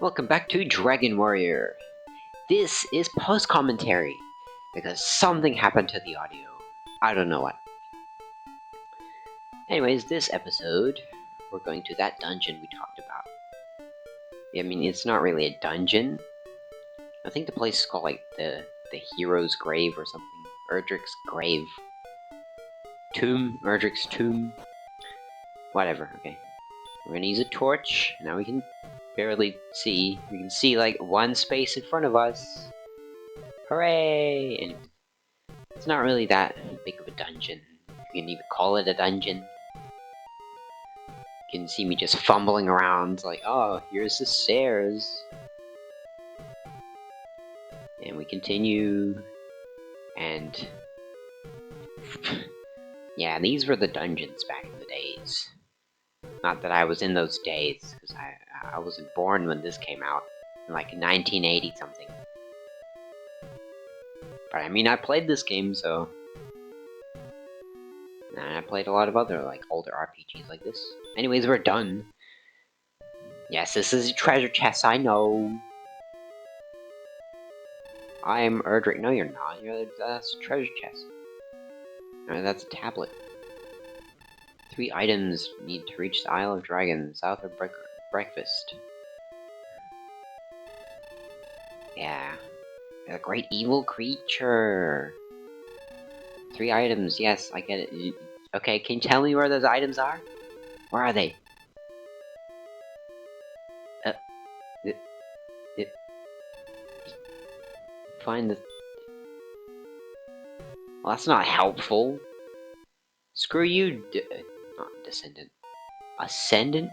Welcome back to Dragon Warrior. This is post-commentary, because something happened to the audio. I don't know what. Anyways, this episode, we're going to that dungeon we talked about. I mean, it's not really a dungeon. I think the place is called, like, the Hero's Grave or something. Erdrick's Grave. Erdrick's Tomb. Whatever, okay. We're gonna use a torch. Now we can barely see. We can see, like, one space in front of us. Hooray! And it's not really that big of a dungeon. You can even call it a dungeon. You can see me just fumbling around, like, oh, here's the stairs. And we continue. And yeah, these were the dungeons back in the days. Not that I was in those days, because I wasn't born when this came out, in like 1980 something. But I mean, I played this game, so... And I played a lot of other, like, older RPGs like this. Anyways, we're done. Yes, this is a treasure chest, I know. I'm Erdrick. No, you're not. That's a treasure chest. No, that's a tablet. 3 items need to reach the Isle of Dragons, south of breakfast. Yeah. A great evil creature. 3 items, yes, I get it. Okay, can you tell me where those items are? Where are they? Find the... Well, that's not helpful. Screw you, not descendant. Ascendant?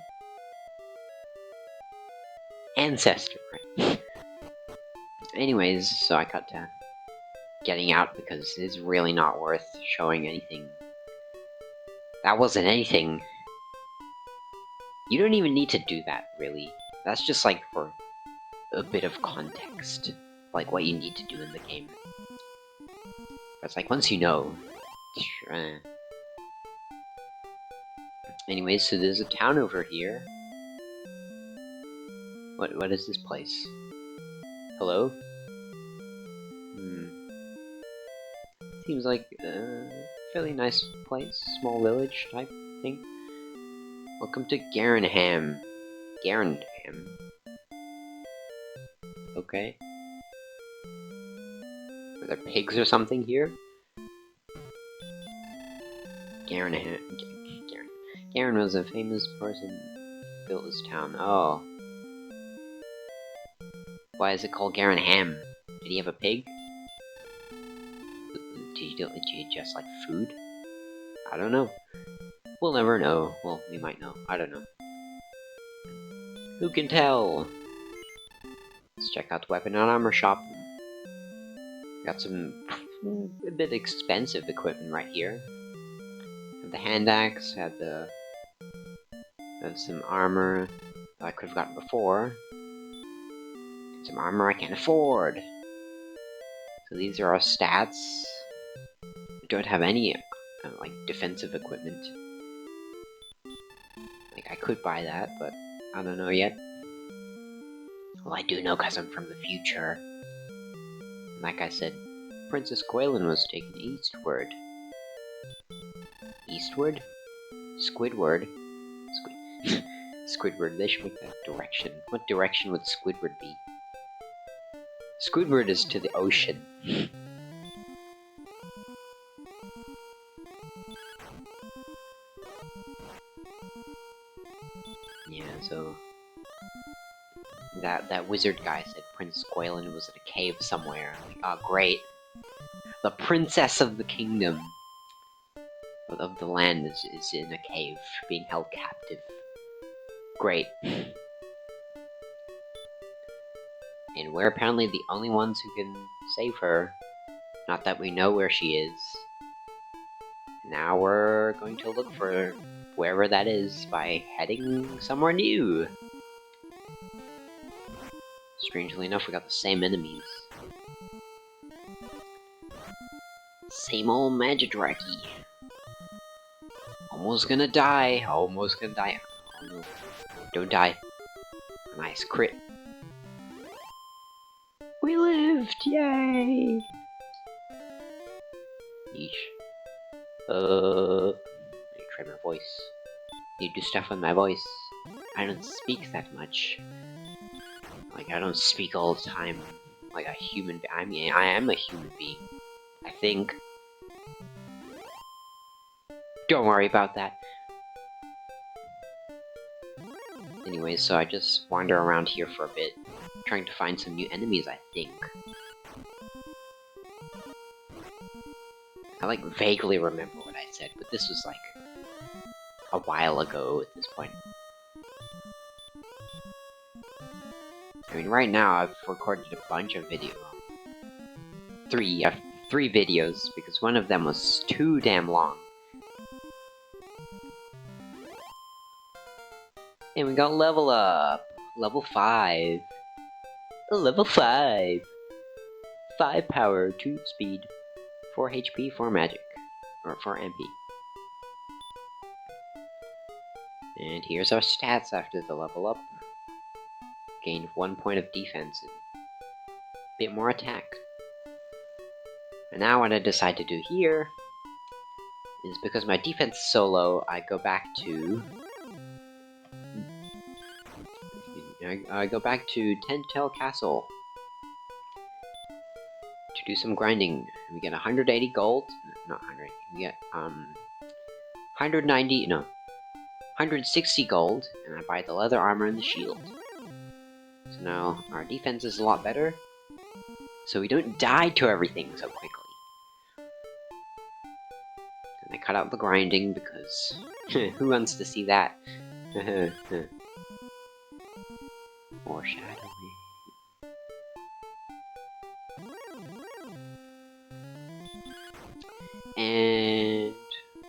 Ancestor, right? Anyways, so I got to getting out because it's really not worth showing anything. That wasn't anything. You don't even need to do that, really. That's just like for a bit of context. Like what you need to do in the game. But it's like once you know. Anyways, so there's a town over here. What is this place? Hello? Seems like a fairly nice place, small village type thing. Welcome to Garenham. Garenham. Okay. Are there pigs or something here? Garenham. Garen was a famous person who built this town. Oh. Why is it called Garenham? Did he have a pig? Did you just like food? I don't know. We'll never know. Well, we might know. I don't know. Who can tell? Let's check out the weapon and armor shop. Got some a bit expensive equipment right here. Have the hand axe, have some armor that I could have gotten before. Some armor I can't afford. So these are our stats. I don't have any like defensive equipment. Like I could buy that, but I don't know yet. Well, I do know because I'm from the future. Like I said, Princess Quaylin was taken eastward. Eastward? Squidward? Squidward, they should make that direction. What direction would Squidward be? Squidward is to the ocean. Yeah, so... That wizard guy said Princess Quaylin was in a cave somewhere. Like, oh, great. The princess of the kingdom of the land is in a cave, being held captive. Great. And we're apparently the only ones who can save her. Not that we know where she is. Now we're going to look for wherever that is by heading somewhere new. Strangely enough, we got the same enemies. Same old Magidraki. Almost gonna die. Almost gonna die. Oh no. Don't die. Nice crit. We lived! Yay! Yeesh. Let me try my voice. Need to do stuff with my voice. I don't speak that much. Like, I don't speak all the time like a human being. I mean, I am a human being. I think. Don't worry about that. Anyways, so I just wander around here for a bit, trying to find some new enemies, I think. I, like, vaguely remember what I said, but this was, like, a while ago at this point. I mean, right now, I've recorded a bunch of videos. Three videos, because one of them was too damn long. And we got level up! Level 5. Level 5! 5 power, 2 speed, 4 HP, 4 magic. Or 4 MP. And here's our stats after the level up. Gained 1 point of defense and a bit more attack. And now what I decide to do here is because my defense is so low, I go back to... I go back to Tenttail Castle to do some grinding. We get 180 gold. Not 100. We get 190. No, 160 gold, and I buy the leather armor and the shield. So now our defense is a lot better, so we don't die to everything so quickly. And I cut out the grinding because who wants to see that? Foreshadowing. And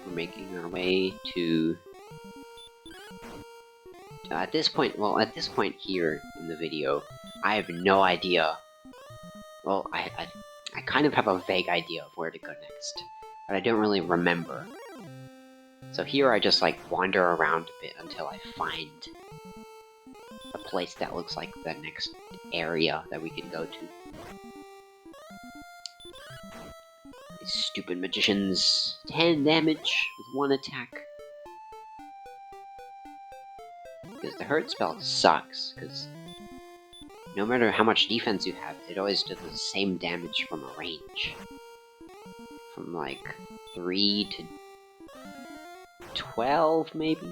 we're making our way to... at this point here in the video, I have no idea. Well, I kind of have a vague idea of where to go next, but I don't really remember. So here I just like wander around a bit until I find a place that looks like the next area that we can go to. These stupid magicians. 10 damage with 1 attack. Because the hurt spell sucks, because no matter how much defense you have, it always does the same damage from a range. From like 3 to 12 maybe?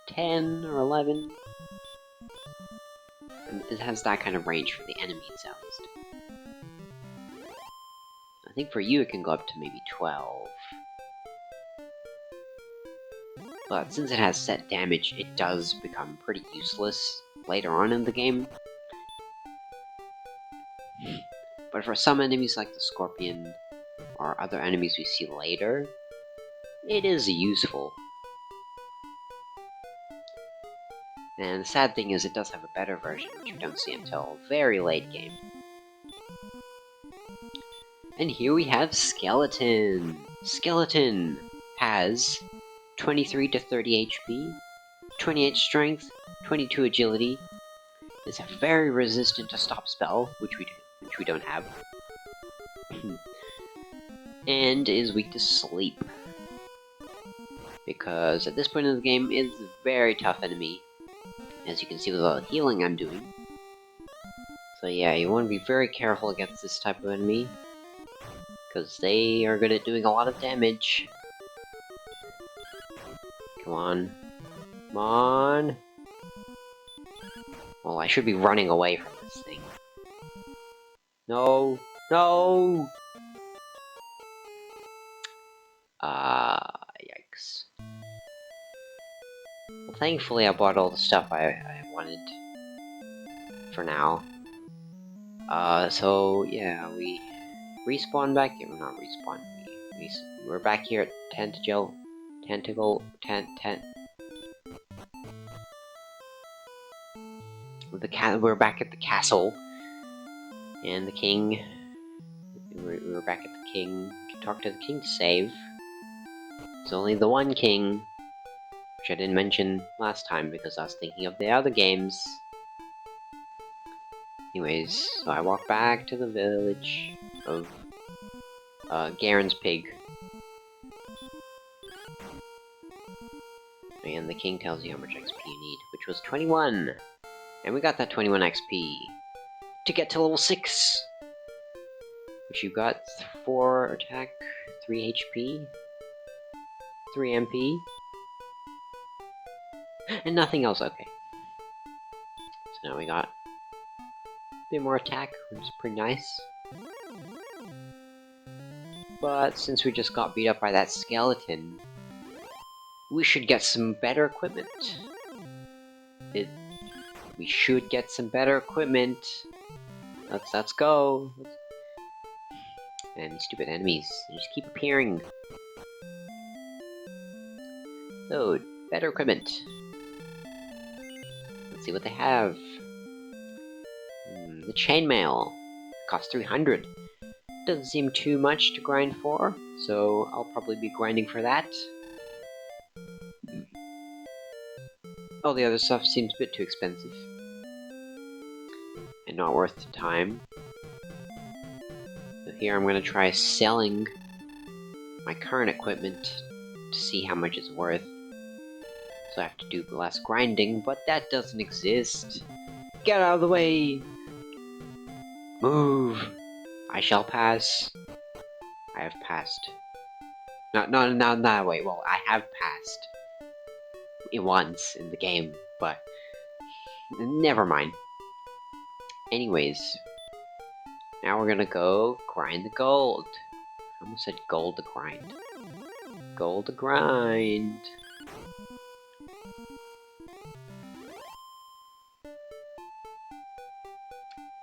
10 or 11? And it has that kind of range for the enemies at least. I think for you it can go up to maybe 12. But since it has set damage, it does become pretty useless later on in the game. But for some enemies like the Scorpion, or other enemies we see later, it is useful. And the sad thing is it does have a better version, which we don't see until very late game. And here we have Skeleton! Skeleton has 23 to 30 HP, 28 strength, 22 agility, is very resistant to stop spell, which we don't have, and is weak to sleep. Because at this point in the game, it's a very tough enemy, as you can see with all the healing I'm doing. So yeah, you want to be very careful against this type of enemy, because they are good at doing a lot of damage. Come on. Come on! Well, I should be running away from this thing. No! No! Yikes. Well, thankfully I bought all the stuff I wanted. For now. So, yeah, we respawn back here. Not respawn. We're back here at Tentacle. We're back at the castle. And the king. We're back at the king. Can talk to the king to save. It's only the one king, which I didn't mention last time because I was thinking of the other games. Anyways, so I walk back to the village of Garen's pig. And the king tells you how much XP you need, which was 21! And we got that 21 XP to get to level 6! Which you got 4 attack, 3 HP, 3 MP, and nothing else, okay. So now we got a bit more attack, which is pretty nice. But since we just got beat up by that skeleton, we should get some better equipment. We should get some better equipment. Let's go. And these stupid enemies, they just keep appearing. So, better equipment. Let's see what they have. The chainmail costs 300. Doesn't seem too much to grind for, so I'll probably be grinding for that. All the other stuff seems a bit too expensive. And not worth the time. So here I'm gonna try selling my current equipment to see how much it's worth. So I have to do less grinding, but that doesn't exist. Get out of the way! Move! I shall pass. I have passed. No, wait, well, I have passed. Once in the game, but never mind. Anyways, now we're gonna go grind the gold. I almost said gold to grind. Gold to grind.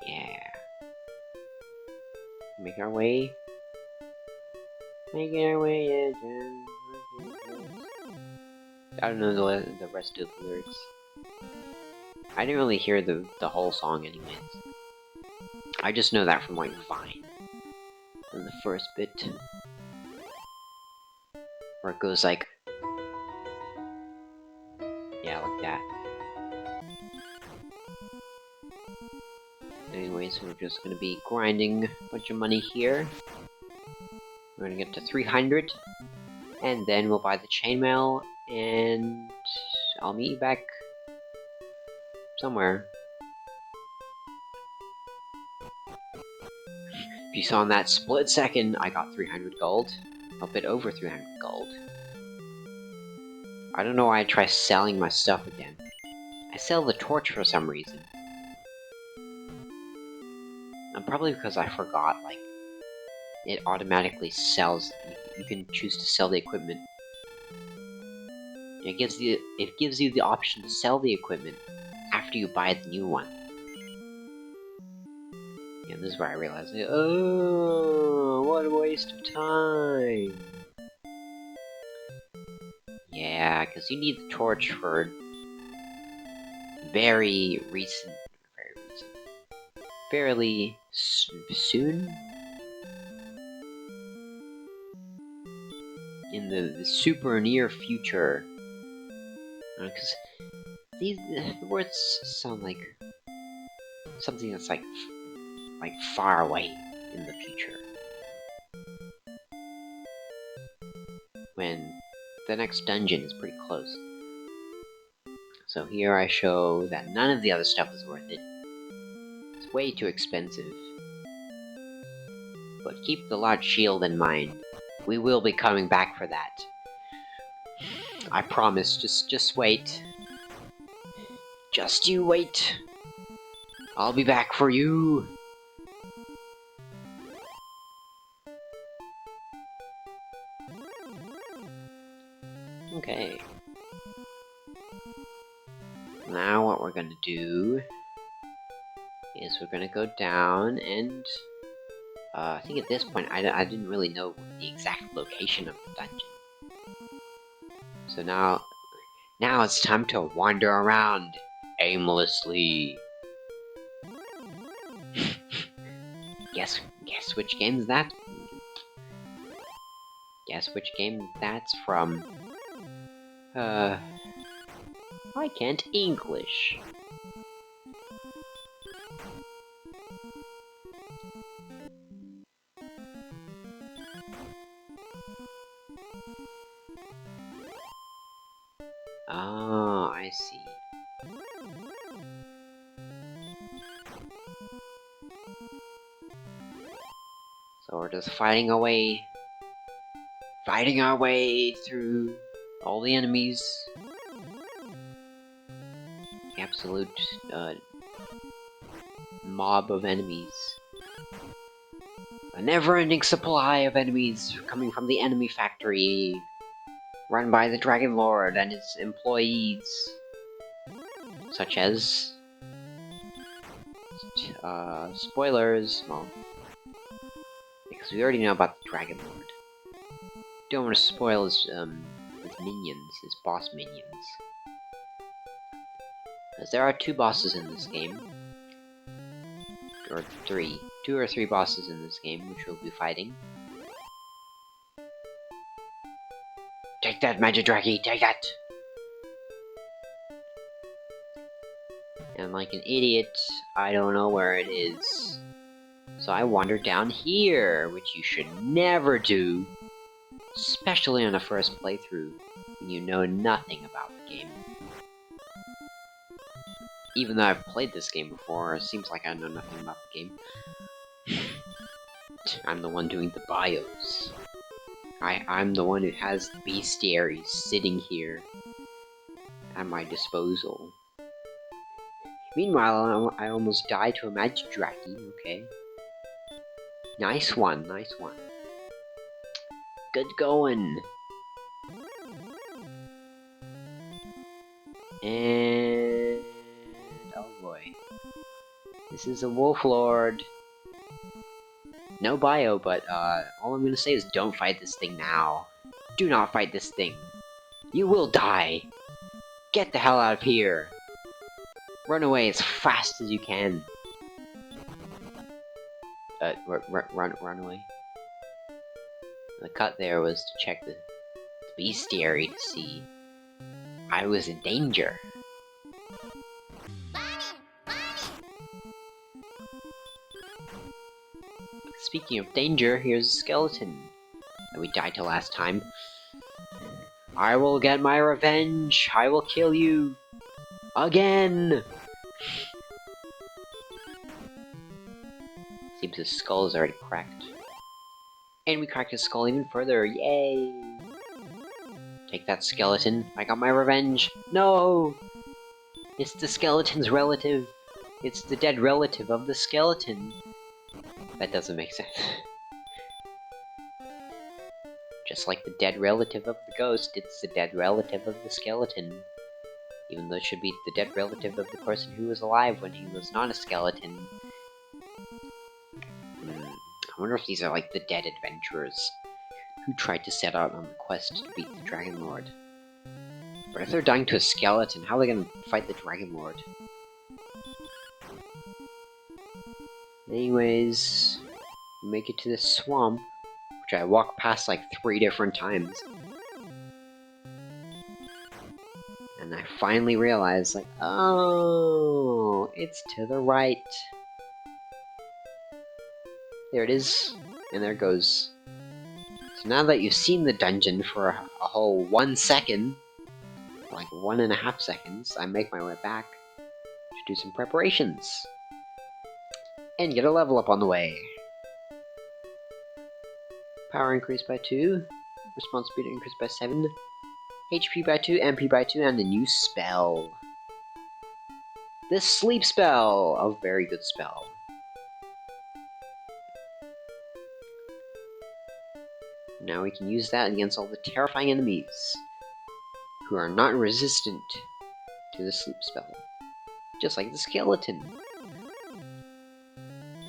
Yeah. Make our way. Making our way, I don't know the rest of the lyrics. I didn't really hear the whole song anyways. I just know that from like Vine. In the first bit. Where it goes like... yeah, like that. Anyways, we're just gonna be grinding a bunch of money here. We're gonna get to 300. And then we'll buy the chainmail, and I'll meet you back somewhere. If you saw in that split second, I got 300 gold. A bit over 300 gold. I don't know why I try selling my stuff again. I sell the torch for some reason. And probably because I forgot, like, it automatically sells. You can choose to sell the equipment. It gives you the option to sell the equipment after you buy the new one. Yeah, this is where I realized, oh, what a waste of time. Yeah, because you need the torch for fairly soon? In the super near future. Because the words sound like something that's like far away in the future. When the next dungeon is pretty close. So here I show that none of the other stuff is worth it. It's way too expensive. But keep the large shield in mind. We will be coming back for that. I promise, just wait. Just you wait. I'll be back for you. Okay. Now what we're gonna do is we're gonna go down and I think at this point I didn't really know the exact location of the dungeon. So now it's time to wander around aimlessly. Guess which game's that? Guess which game that's from? I can't English. Oh, I see. So we're just fighting our way through all the enemies. The absolute mob of enemies. A never-ending supply of enemies coming from the enemy factory, run by the Dragon Lord and his employees, such as spoilers. Well, because we already know about the Dragon Lord. Don't want to spoil his minions, his boss minions. As there are 2 bosses in this game. Or 3. 2 or 3 bosses in this game, which we'll be fighting. Take that, Magidraki! Take that! And like an idiot, I don't know where it is. So I wander down here, which you should never do. Especially on a first playthrough, when you know nothing about the game. Even though I've played this game before, it seems like I know nothing about the game. I'm the one doing the bios. I'm the one who has the bestiaries sitting here at my disposal. Meanwhile, I almost died to a Magidraki, okay. Nice one, nice one. Good going. And... oh boy. This is a Wolf Lord. No bio, but all I'm gonna say is don't fight this thing now. Do not fight this thing. You will die. Get the hell out of here. Run away as fast as you can. Run away. The cut there was to check the bestiary to see I was in danger. Speaking of danger, here's a skeleton that we died to last time. I will get my revenge! I will kill you! Again! Seems his skull is already cracked. And we cracked his skull even further, yay! Take that, skeleton, I got my revenge! No! It's the skeleton's relative! It's the dead relative of the skeleton! That doesn't make sense. Just like the dead relative of the ghost, it's the dead relative of the skeleton. Even though it should be the dead relative of the person who was alive when he was not a skeleton. I wonder if these are like the dead adventurers who tried to set out on the quest to beat the Dragon Lord. But if they're dying to a skeleton, how are they gonna fight the Dragon Lord? Anyways, we make it to this swamp, which I walked past like 3 different times. And I finally realized, like, oh, it's to the right. There it is, and there it goes. So now that you've seen the dungeon for a whole 1 second, like 1.5 seconds, I make my way back to do some preparations. And get a level up on the way. Power increased by 2, response speed increased by 7, HP by 2, MP by 2, and a new spell. The Sleep Spell! A very good spell. Now we can use that against all the terrifying enemies who are not resistant to the Sleep Spell. Just like the skeleton,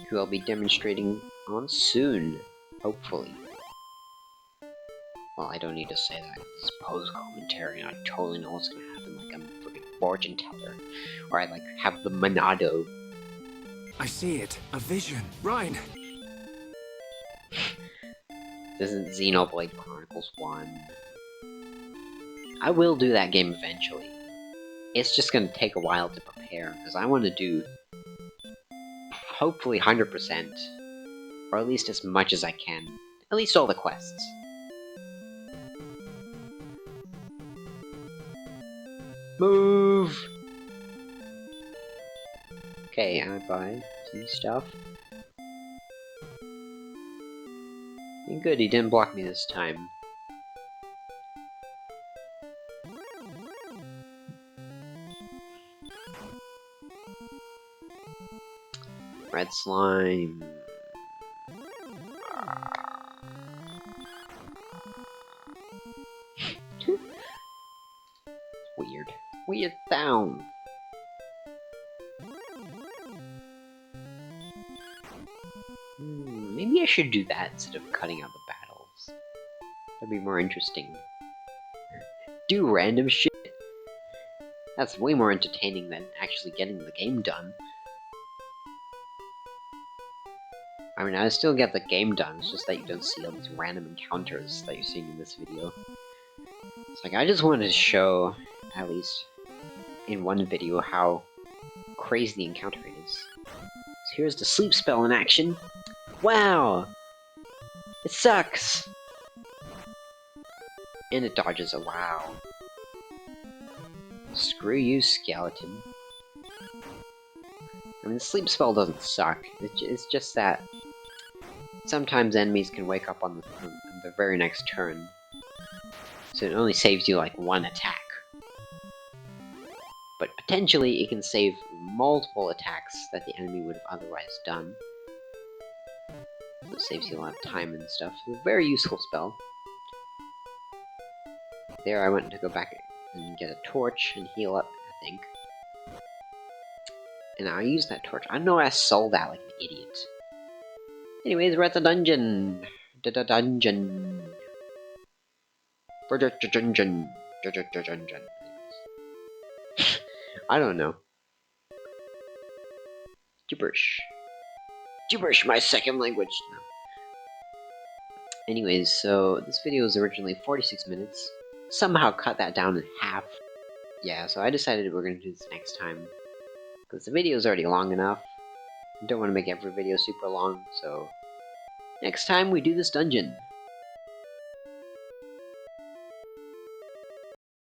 who I'll be demonstrating on soon, hopefully. Well, I don't need to say that. It's post-commentary, and I totally know what's gonna happen, like I'm a freaking fortune teller. Or I, like, have the Monado. I see it. A vision. Reyn! This isn't Xenoblade Chronicles 1. I will do that game eventually. It's just gonna take a while to prepare, because I want to do hopefully 100%. Or at least as much as I can. At least all the quests. Move! Okay, I buy some stuff. And good, he didn't block me this time. Red slime. Weird. Weird sound. Maybe I should do that instead of cutting out the battles. That'd be more interesting. Do random shit. That's way more entertaining than actually getting the game done. I mean, I still get the game done, it's just that you don't see all these random encounters that you're seeing in this video. It's like, I just wanted to show, at least in one video, how crazy the encounter is. So here's the sleep spell in action. Wow! It sucks! And it dodges a wow. Screw you, skeleton. I mean, the sleep spell doesn't suck. It's just that sometimes enemies can wake up on the very next turn. So it only saves you like one attack. But potentially it can save multiple attacks that the enemy would have otherwise done. So it saves you a lot of time and stuff. It's a very useful spell. There I went to go back and get a torch and heal up, I think. And I used that torch. I know I sold that like an idiot. Anyways, we're at the dungeon. Dungeon. Dungeon. Dungeon. I don't know. Gibberish. Gibberish, my second language. No. Anyways, so this video was originally 46 minutes. Somehow cut that down in half. Yeah, so I decided we're gonna do this next time. Because the video is already long enough. I don't want to make every video super long, so next time we do this dungeon.